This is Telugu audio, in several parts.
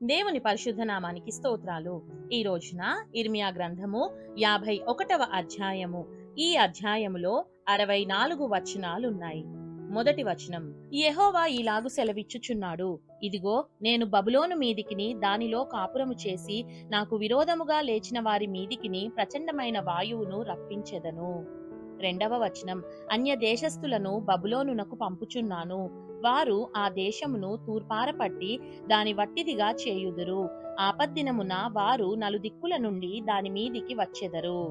దేవుని పరిశుద్ధ నామానికి స్తోత్రాలు. ఈ రోజున ఇర్మియా గ్రంథము 51వ అధ్యాయము. ఈ అధ్యాయములో 64 వచనాలున్నాయి. మొదటి వచనం, యెహోవా ఇలాగు సెలవిచ్చుచున్నాడు, ఇదిగో నేను బబులోను మీదికిని దానిలో కాపురము చేసి నాకు విరోధముగా లేచిన వారి మీదికిని ప్రచండమైన వాయువును రప్పించెదను. రెండవ వచనం, అన్య దేశస్థులను బబులోనునకు పంపుచున్నాను, వారు ఆ దేశమును తూర్పారపట్టి దాని వట్టిదిగా చేయుదురు. ఆపద్దినమున వారు నలుదిక్కుల నుండి దాని మీదికి వచ్చెదరు.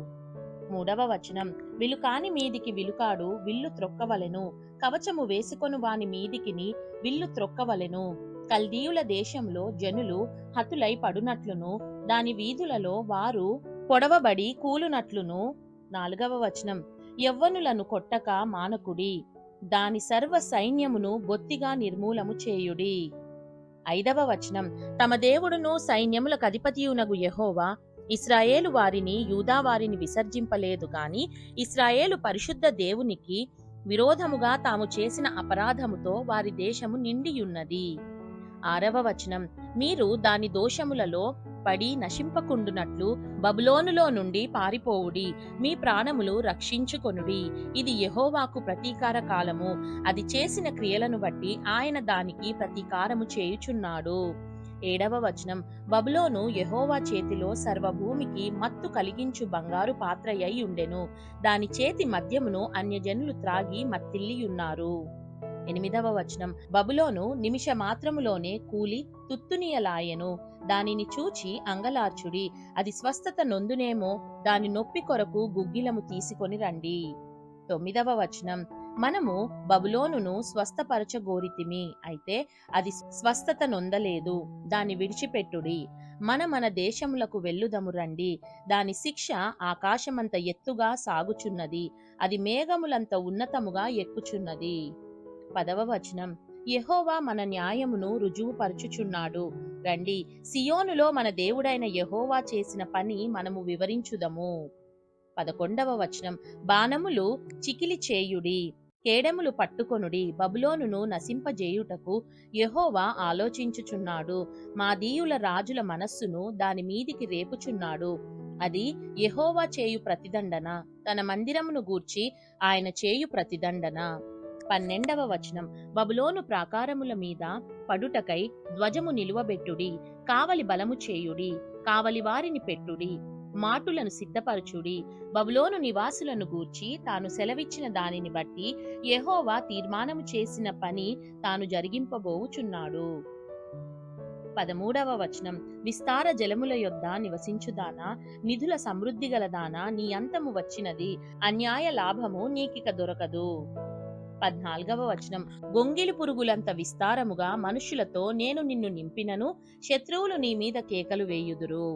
మూడవ వచనం, విలుకాని మీదికి విలుకాడు విల్లు త్రొక్కవలెను, కవచము వేసుకొను వాని మీదికిని విల్లు త్రొక్కవలెను. కల్దీయుల దేశంలో జనులు హతులై పడునట్లును దాని వీధులలో వారు పొడవబడి కూలునట్లును. నాలుగవ వచనం, యవ్వనులను కొట్టక మానకుడి, దాని సర్వ సైన్యమును బొత్తిగా నిర్మూలము చేయుడి. ఐదవ వచనం, తమ దేవుడును సైన్యములకు అధిపతియునగు యెహోవా ఇశ్రాయేలు వారిని యూదా వారిని విసర్జింపలేదు గాని ఇశ్రాయేలు పరిశుద్ధ దేవునికి విరోధముగా తాము చేసిన అపరాధముతో వారి దేశము నిండియున్నది. ఆరవ వచనం, మీరు దాని దోషములలో పడి నశింపకుండునట్లు బబులోనులో నుండి పారిపోవుడి, మీ ప్రాణములు రక్షించుకొనుడి. ఇది యెహోవాకు ప్రతీకార కాలము, అది చేసిన క్రియలను బట్టి ఆయన దానికి ప్రతీకారము చేయుచున్నాడు. ఏడవ వచనం, బబులోను యెహోవా చేతిలో సర్వభూమికి మత్తు కలిగించు బంగారు పాత్రయై ఉండెను, దాని చేతి మద్యమును అన్యజనులు త్రాగి మత్తిల్లియున్నారు. ఎనిమిదవ వచనం, బబులోను నిమిష మాత్రములోనే కూలి తుత్తునియలాయెను, దానిని చూచి అంగలార్చుడి, అది స్వస్థత నొందునేమో, దాని నొప్పి కొరకు గుగ్గిలము తీసుకొని రండి. తొమ్మిదవ వచనం, మనము బబులోనును స్వస్థపరచగోరితిమి, అయితే అది స్వస్థత నొందలేదు, దాన్ని విడిచిపెట్టుడి. మన దేశములకు వెళ్ళుదము రండి, దాని శిక్ష ఆకాశమంత ఎత్తుగా సాగుచున్నది, అది మేఘములంత ఉన్నతముగా ఎక్కుచున్నది. పదవ వచనం, యెహోవా మన న్యాయమును రుజువుపరచుచున్నాడు, రండి సియోనులో మన దేవుడైన యెహోవా చేసిన పని మనము వివరించుదము. 11వ వచనం, బాణములు చికిలి చేయుడి, కేడెములు పట్టుకొనుడి, బబులోనును నశింపజేయుటకు యెహోవా ఆలోచించుచున్నాడు, మాదీయుల రాజుల మనస్సును దాని మీదికి రేపుచున్నాడు, అది యెహోవా చేయు ప్రతిదండన, తన మందిరమును గూర్చి ఆయన చేయు ప్రతిదండన. 12వ వచనం, బబులోను ప్రాకారముల మీద పడుటకై ధ్వజము నిలువబెట్టుడి, కావలి బలము చేయుడి, కావలి వారిని పెట్టుడి, మాటులను సిద్ధపరచుడి. బబులోను నివాసులను గూర్చి తాను సెలవిచ్చిన దానిని బట్టి యెహోవా తీర్మానము చేసిన పని తాను జరిగింపబోవుచున్నాడు. 13వ వచనం, విస్తార జలముల యొద్ద నివసించుదానా, నిధుల సమృద్ధి గలదానా, నీ అంతము వచ్చినది, అన్యాయ లాభము నీకిక దొరకదు. 14వ వచనం, గొంగిలి పురుగులంత విస్తారముగా మనుష్యులతో నేను నిన్ను నింపినను శత్రువులు నీ మీద కేకలు వేయుదురు.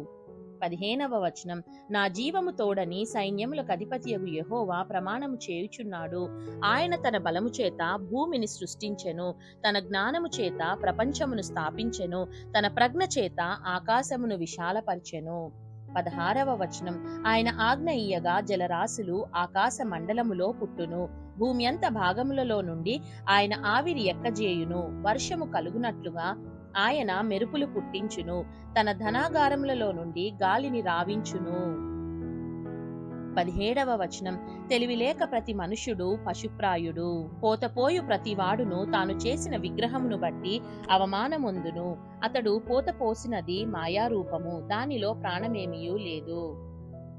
15వ వచనం, నా జీవము తోడని సైన్యములకు అధిపతియగు యెహోవా ప్రమాణము చేయుచున్నాడు, ఆయన తన బలము చేత భూమిని సృష్టించెను, తన జ్ఞానము చేత ప్రపంచమును స్థాపించెను, తన ప్రజ్ఞ చేత ఆకాశమును విశాలపరిచెను. 16వ వచనం, ఆయన ఆజ్ఞ ఇయ్యగా జలరాశులు ఆకాశ మండలములో పుట్టును, భూమి అంత భాగములలో నుండి ఆయన ఆవిరి ఎక్కజేయును, వర్షము కలుగునట్లుగా ఆయన మెరుపులు పుట్టించును, తన ధనాగారములలో నుండి గాలిని రావించును. 17వ వచనం, తెలివిలేక ప్రతి మనుష్యుడు పశుప్రాయుడు, పోతపోయు ప్రతివాడును తాను చేసిన విగ్రహమును బట్టి అవమానమొందును, అతడు పోతపోసినది మాయారూపము, దానిలో ప్రాణమేమియూ లేదు.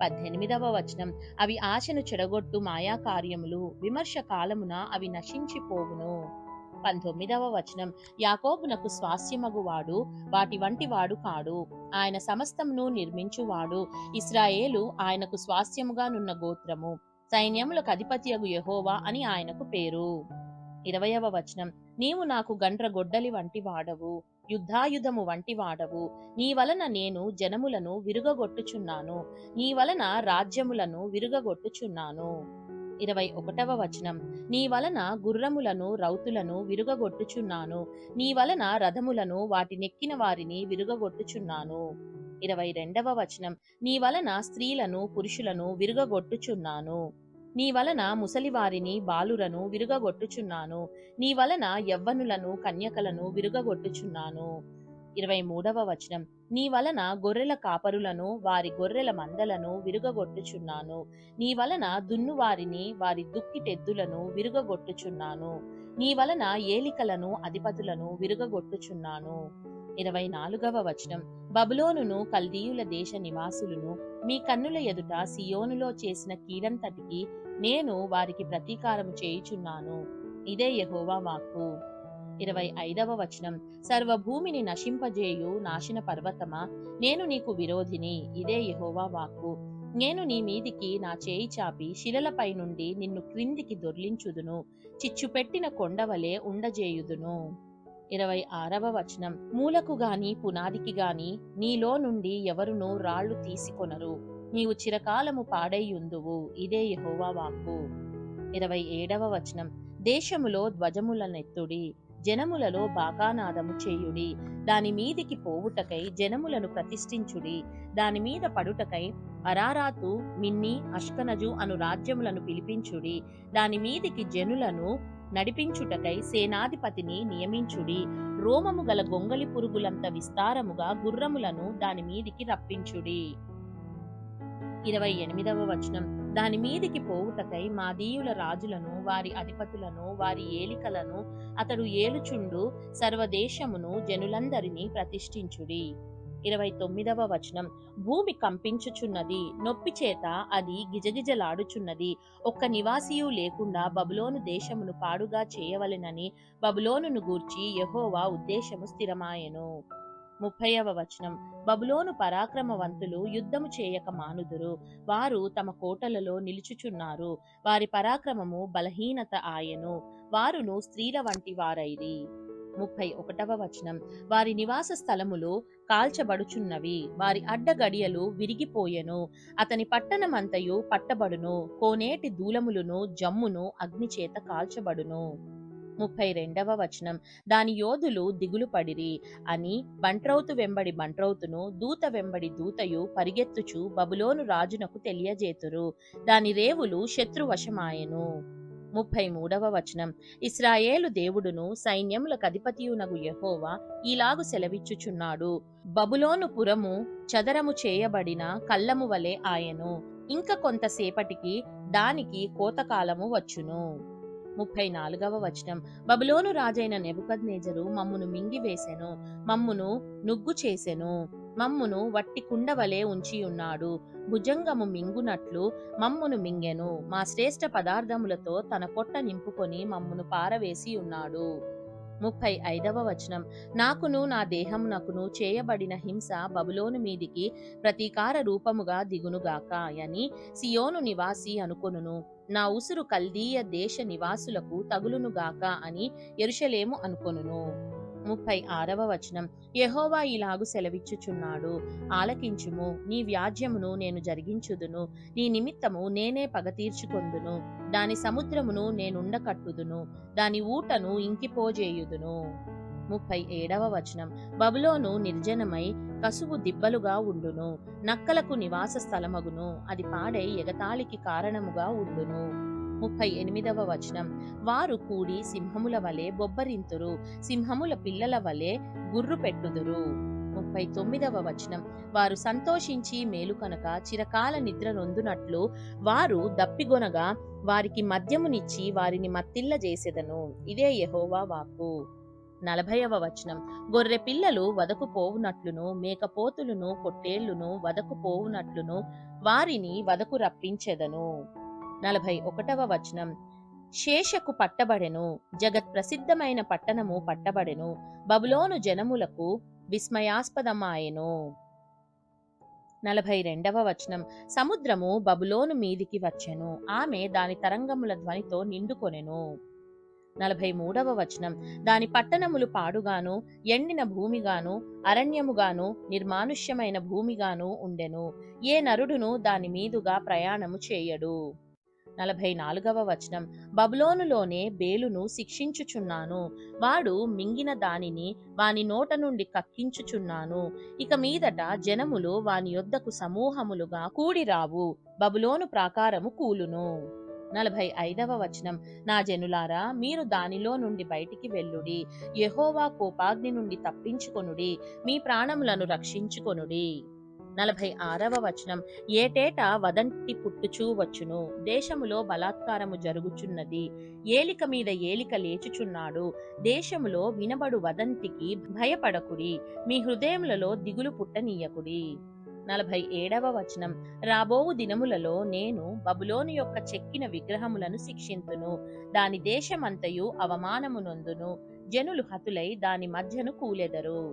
18వ వచనం, అవి ఆశను చెడగొట్టు మాయా కార్యములు, విమర్శ కాలమున అవి నశించిపోవును. 19వ వచనం, యాకోబునకు స్వాస్యమగువాడు వాటి వంటి వాడు కాడు, ఆయన సమస్తమును నిర్మించువాడు, ఇశ్రాయేలు ఆయనకు స్వాస్యముగా నున్న గోత్రము, సైన్యములకు అధిపతియగు యెహోవా అని ఆయనకు పేరు. 20వ వచనం, నీవు నాకు గండ్ర గొడ్డలి వంటి వాడవు, యుద్ధాయుధము వంటి వాడవు, నీ వలన నేను జనములను విరుగగొట్టుచున్నాను, నీ వలన రాజ్యములను విరుగగొట్టుచున్నాను. 21వ వచనం, నీ వలన గుర్రములను రౌతులను విరుగగొట్టుచున్నాను, నీ వలన రథములను వాటినెక్కిన వారిని విరుగగొట్టుచున్నాను. 22వ వచనం, నీ వలన స్త్రీలను పురుషులను విరుగగొట్టుచున్నాను, నీ వలన ముసలివారిని బాలురను విరుగగొట్టుచున్నాను, నీ వలన యవ్వనులను కన్యకలను విరుగగొట్టుచున్నాను. 23వ వచనం, నీ వలన గొర్రెల కాపరులను వారి గొర్రెల మందలను విరుగగొట్టుచున్నాను. నీ వలన దున్నువారిని వారి దుక్కిటెద్దులను విరుగగొట్టుచున్నాను. నీ వలన ఏలికలను అధిపతులను విరుగగొట్టుచున్నాను. 24వ వచనం, బబులోనును కల్దీయుల దేశ నివాసులను మీ కన్నుల ఎదుట సియోనులో చేసిన కీడంతటికి నేను వారికి ప్రతీకారము చేయుచున్నాను. ఇదే యెహోవా వాక్కు. 25వ వచనం, సర్వభూమిని నశింపజేయు నాశన పర్వతమా, నేను నీకు విరోధిని. ఇదే యెహోవా వాక్కు. నేను నీ మీదికి నా చేయి చాపి శిలలపై నుండి నిన్ను క్రిందికి దొర్లించుదును, చిచ్చుపెట్టిన కొండవలే ఉండజేయుదును. 26వ వచనం, మూలకు గాని పునాదికి గాని నీలో నుండి ఎవరునూ రాళ్లు తీసుకొనరు, నీవు చిరకాలము పాడైయుందువు. ఇదే యెహోవా వాక్కు. 27వ వచనం, దేశములో ధ్వజములనెత్తుడి, జనములలో బాకానాదము చేయుడి, దాని మీదికి పోవుటకై జనములను ప్రతిష్ఠించుడి, దాని మీద పడుటకై అరారాతు, మిన్ని, అష్కనజు అను రాజ్యములను పిలిపించుడి, దాని మీదికి జనులను నడిపించుటకై సేనాధిపతిని నియమించుడి, రోమము గల గొంగలి పురుగులంత విస్తారముగా గుర్రములను దాని మీదికి రప్పించుడి. 28వ వచనం, దాని మీదికి పోవుటకై మాదీయుల రాజులను వారి అధిపతులను వారి ఏలికలను అతడు ఏలుచుండు సర్వదేశమును జనులందరినీ ప్రతిష్ఠించుడి. 29వ వచనం, భూమి కంపించుచున్నది, నొప్పి చేత అది గిజగిజలాడుచున్నది, ఒక్క నివాసియు లేకుండా బబులోను దేశమును పాడుగా చేయవలెనని బబులోనును గూర్చి యెహోవా ఉద్దేశము స్థిరమాయెను. 30వ వచనం, బబులోను పరాక్రమవంతులు యుద్ధము చేయక మానుదురు, వారు తమ కోటలలో నిలుచుచున్నారు, వారి పరాక్రమము బలహీనత ఆయెను, వారును స్త్రీల వంటి వారైరి. 31వ వచనం, వారి నివాస స్థలములు కాల్చబడుచున్నవి, వారి అడ్డగడియలు విరిగిపోయెను, అతని పట్టణమంతయు పట్టబడును, కోనేటి దూలములను జమ్మును అగ్నిచేత కాల్చబడును. 32వ వచనం, దాని యోధులు దిగులు పడిరి అని బంట్రౌతు వెంబడి బంట్రౌతును దూత వెంబడి దూతయు పరిగెత్తుచు బబులోను రాజునకు తెలియజేతురు, దాని రేవులు శత్రువశమాయెను. 33వ వచనం, ఇశ్రాయేలు దేవుడును సైన్యములకు అధిపతియునగు యెహోవా ఈలాగు సెలవిచ్చుచున్నాడు, బబులోను పురము చదరము చేయబడిన కళ్ళము వలె ఆయెను, ఇంక కొంతసేపటికి దానికి కోతకాలము వచ్చును. 34వ వచనం, బబులోను రాజైన నెబుకద్నెజరు మమ్మును మింగివేసెను, మమ్మును నుగ్గు చేసెను, మమ్మును వట్టి కుండవలే ఉంచియున్నాడు, భుజంగము మింగునట్లు మమ్మును మింగెను, మా శ్రేష్ఠ పదార్థములతో తన పొట్ట నింపుకొని మమ్మును పారవేసి ఉన్నాడు. 35వ వచనం, నాకును నా దేహమునకును చేయబడిన హింస బబులోను మీదికి ప్రతీకార రూపముగా దిగునుగాక అని సియోను నివాసి అనుకొనును, నా ఉసురు కల్దీయ దేశ నివాసులకు తగులునుగాక అని యెరూషలేము అనుకొనును. 36వ వచనం, యెహోవా ఇలాగు సెలవిచ్చుచున్నాడు, ఆలకించుము, నీ వ్యాజ్యమును నేను జరిగించుదును, నీ నిమిత్తము నేనే పగ తీర్చుకొందును, దాని సముద్రమును నేనుండకట్టుదును, దాని ఊటను ఇంకిపోజేయుదును. 37వ వచనం, బబులోను నిర్జనమై కసువు దిబ్బలుగా ఉండును, నక్కలకు నివాస స్థలమగును, అది పాడై ఎగతాళికి కారణముగా ఉండును. 38వ వచనం, వారు కూడి సింహముల వలె బొబ్బరింతురు, సింహముల పిల్లల వలె గుర్రు పెట్టుదురు. 39వ వచనం, వారు సంతోషించి మేలు కనుక చిరకాల నిద్ర నొందునట్లు వారు దప్పిగొనగా వారికి మద్యమునిచ్చి వారిని మత్తిల్ల చేసెదను. ఇదే యెహోవా వాక్కు. 40వ వచనం, గొర్రె పిల్లలు వదకు పోవునట్లును మేకపోతులను పొట్టేళ్లును వదకు పోవునట్లును వారిని వదకు రప్పించెదను. 41వ వచనం, శేషకు పట్టబడెను, జగత్ ప్రసిద్ధమైన పట్టణము పట్టబడెను, బబులోను జనములకు విస్మయాస్పదమాయెను. 42వ వచనం, సముద్రము బబులోను మీదికి వచ్చెను, ఆమె దాని తరంగముల ధ్వనితో నిండుకొనెను. 43వ వచనం, దాని పట్టణములు పాడుగాను ఎండిన భూమిగాను అరణ్యముగాను నిర్మానుష్యమైన భూమిగాను ఉండెను, ఏ నరుడును దాని మీదుగా ప్రయాణము చేయడు. 44వ వచనం, బబులోనులోనే బేలును శిక్షించుచున్నాను, వాడు మింగిన దానిని వాని నోట నుండి కక్కించుచున్నాను, ఇక మీదట జనములు వాని యొద్దకు సమూహములుగా కూడిరావు, బబులోను ప్రాకారము కూలును. 45వ వచనం, నా జనులారా, మీరు దానిలో నుండి బయటికి వెళ్ళుడి, యెహోవా కోపాగ్ని నుండి తప్పించుకొనుడి, మీ ప్రాణములను రక్షించుకొనుడి. 46వ వచనం, ఏటేటా వదంతి పుట్టుచూ వచ్చును, దేశములో బలాత్కారము జరుగుచున్నది, ఏలిక మీద ఏలిక లేచుచున్నాడు, దేశములో వినబడు వదంతికి భయపడకుడి, మీ హృదయములలో దిగులు పుట్టనీయకుడి. 47వ వచనం, రాబోవు దినములలో నేను బబులోను యొక్క చెక్కిన విగ్రహములను శిక్షింతును, దాని దేశమంతయు అవమానము నొందును, జనులు హతులై దాని మధ్యను కూలెదరు.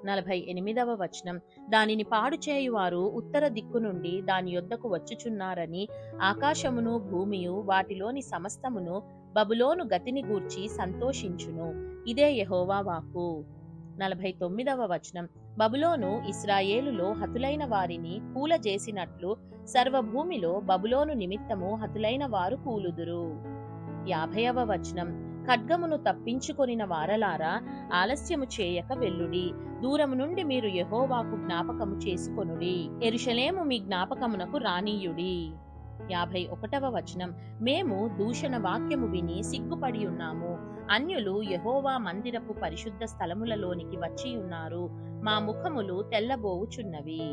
48వ వచనం, దానిని పాడు చేయువారు ఉత్తర దిక్కు నుండి దాని యొద్దకు వచ్చుచున్నారని ఆకాశమును భూమియు వాటిలోని సమస్తమును బబులోను గతిని గూర్చి సంతోషించును, ఇదే యెహోవా వాక్కు. 49వ వచనం, బబులోను ఇశ్రాయేలులో హతులైన వారిని కూలజేసినట్లు సర్వభూమిలో బబులోను నిమిత్తము హతులైన వారు కూలుదురు. 50వ వచనం, ఖడ్గమును తప్పించుకొనిన వారలారా, ఆలస్యము చేయక వెళ్ళుడి, దూరము నుండి మీరు యెహోవాకు జ్ఞాపకము చేసుకొనుడి, యెరూషలేము మీ జ్ఞాపకమునకు రానీయుడి. 51వ వచనం, మేము దూషణ వాక్యము విని సిగ్గుపడి ఉన్నాము, అన్యులు యెహోవా మందిరపు పరిశుద్ధ స్థలములలోనికి వచ్చి ఉన్నారు, మా ముఖములు తెల్లబోవుచున్నవి.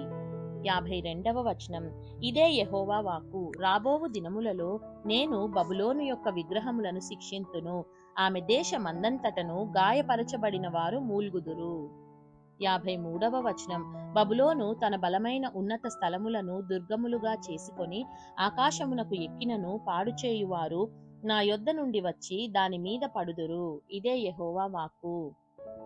52వ వచనం, ఇదే యెహోవా వాక్కు, రాబోవు దినములలో నేను బబులోను యొక్క విగ్రహములను శిక్షింతును, ఆమె దేశమందంతటను గాయపరచబడిన వారు మూల్గుదురు. 53వ వచనం, బబులోను తన బలమైన ఉన్నత స్థలములను దుర్గములుగా చేసుకొని ఆకాశమునకు ఎక్కినను పాడుచేయువారు నా యొద్ద నుండి వచ్చి దాని మీద పడుదురు, ఇదే యెహోవా వాక్కు.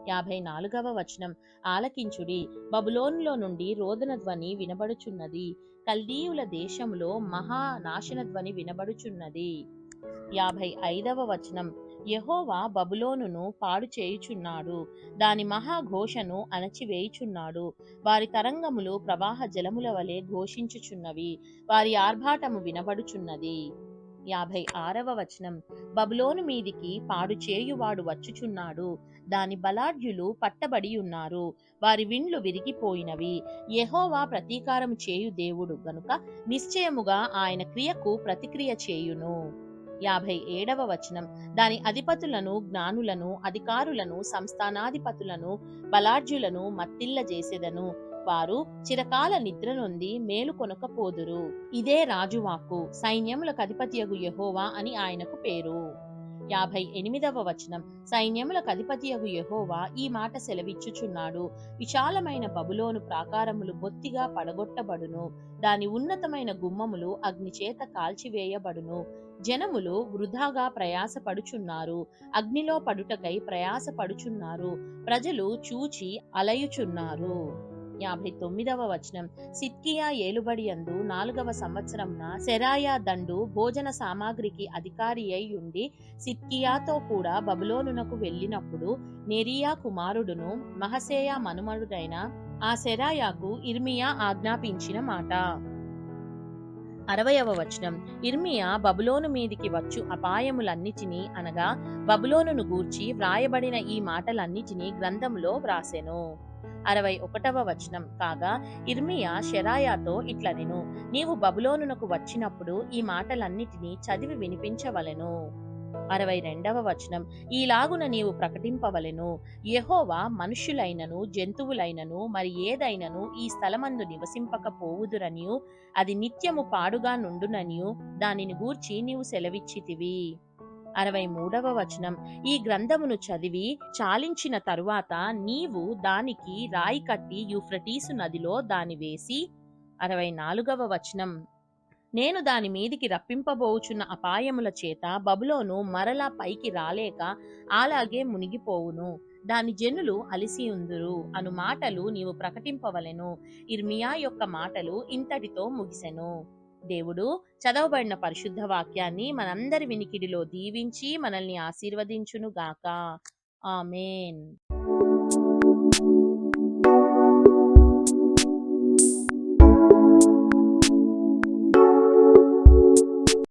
54వ వచనం, ఆలకించుడి, బబులోనులో నుండి రోదన ధ్వని వినబడుచున్నది, కల్దీయుల దేశములో మహా నాశన ధ్వని వినబడుచున్నది. 55వ వచనం, యెహోవా బబులోనును పాడు చేయుచున్నాడు, దాని మహాఘోషను అణచివేయుచున్నాడు, వారి తరంగములు ప్రవాహ జలముల వలె ఘోషించుచున్నవి, వారి ఆర్భాటము వినబడుచున్నది. 56వ వచనం, బబులోను మీదికి పాడు చేయువాడు వచ్చుచున్నాడు, దాని బలాఢ్యులు పట్టబడి ఉన్నారు, వారి విండ్లు విరిగిపోయినవి, యెహోవా ప్రతీకారము చేయు దేవుడు గనుక నిశ్చయముగా ఆయన క్రియకు ప్రతిక్రియ చేయును. 57వ వచనం, దాని అధిపతులను, జ్ఞానులను, అధికారులను, సంస్థానాధిపతులను, బలాఢ్యులను మత్తిల్ల చేసెదను, వారు చిరకాల నిద్ర నొంది మేలు కొనకపోదురు, ఇదే రాజువాక్కు, సైన్యములకు అధిపతియగు యెహోవా అని ఆయనకు పేరు. 58వ వచనం, సైన్యములకు అధిపతియగు యెహోవా ఈ మాట సెలవిచ్చుచున్నాడు, విశాలమైన బబులోను ప్రాకారములు బొత్తిగా పడగొట్టబడును, దాని ఉన్నతమైన గుమ్మములు అగ్నిచేత కాల్చివేయబడును, జనములు వృధాగా ప్రయాసపడుచున్నారు, అగ్నిలో పడుటకై ప్రయాసపడుచున్నారు, ప్రజలు చూచి అలయుచున్నారు. 59వ వచనం, సిద్కియా ఏలుబడియందు 4వ సంవత్సరమున సెరాయా దండు భోజన సామాగ్రికి అధికారి అయి ఉండి సిద్కియాతో కూడా బబులోనునకు వెళ్ళినప్పుడు నెరియా కుమారుడును మహసేయా మనుమడుడైన ఆ సెరాయాకు ఇర్మియా ఆజ్ఞాపించిన మాట. 60వ వచనం, ఇర్మియా బబులోను మీదికి వచ్చు అపాయములన్నిటినీ అనగా బబులోనును గూర్చి వ్రాయబడిన ఈ మాటలన్నిటినీ గ్రంథములో వ్రాసెను. 61వ వచనం, కాగా ఇర్మియా షెరాయాతో ఇట్లనెను, నీవు బబులోనునకు వచ్చినప్పుడు ఈ మాటలన్నిటినీ చదివి వినిపించవలెను. 62వ వచనం, ఈలాగున నీవు ప్రకటింపవలెను, యెహోవా మనుష్యులైనను జంతువులైనను మరి ఏదైనను ఈ స్థలమందు నివసింపకపోవుదురనియు అది నిత్యము పాడుగా నుండుననియు దానిని గూర్చి నీవు సెలవిచ్చితివి. 63వ వచనం, ఈ గ్రంథమును చదివి చాలించిన తరువాత నీవు దానికి రాయి కట్టి యూఫ్రటీసు నదిలో దాని వేసి. 64వ వచనం, నేను దాని మీదికి రప్పింపబోచున్న అపాయముల చేత బబులోను మరలా పైకి రాలేక అలాగే మునిగిపోవును, దాని జనులు అలిసియుందురు అను మాటలు నీవు ప్రకటింపవలెను. ఇర్మియా యొక్క మాటలు ఇంతటితో ముగిసెను. దేవుడు చదవబడిన పరిశుద్ధ వాక్యాన్ని మనందరి వినికిడిలో దీవించి మనల్ని ఆశీర్వదించును గాక. ఆమేన్.